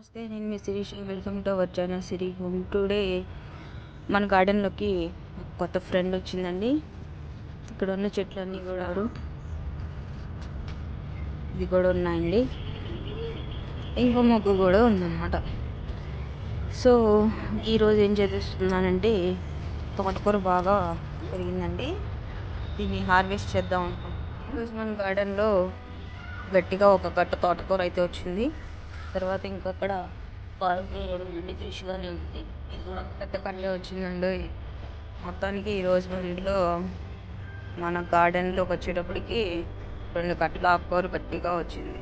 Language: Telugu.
నమస్తే, నేను మీ Shirish. Welcome to our channel Siri home. Today మన గార్డెన్లోకి కొత్త ఫ్రెండ్ వచ్చిందండి. ఇక్కడ ఉన్న చెట్లన్నీ కూడా ఇది కూడా ఉన్నాయండి. ఇంకో మొక్క కూడా ఉందన్నమాట. సో ఈరోజు ఏం చేస్తున్నానంటే, తోటకూర బాగా పెరిగిందండి. దీన్ని హార్వెస్ట్ చేద్దాం అనుకుంటున్నాను. ఈరోజు మన గార్డెన్లో గట్టిగా ఒక గట్ట తోటకూర అయితే వచ్చింది. తర్వాత ఇంకక్కడ పాలకూర కూడా ఉందండి, ఫ్రెష్గానే ఉంది. ఇది కూడా పెద్ద కట్టే వచ్చిందండి. మొత్తానికి ఈరోజు మన ఇంట్లో మన గార్డెన్లోకి వచ్చేటప్పటికి 2 కట్టల ఆకుకూర గట్టిగా వచ్చింది.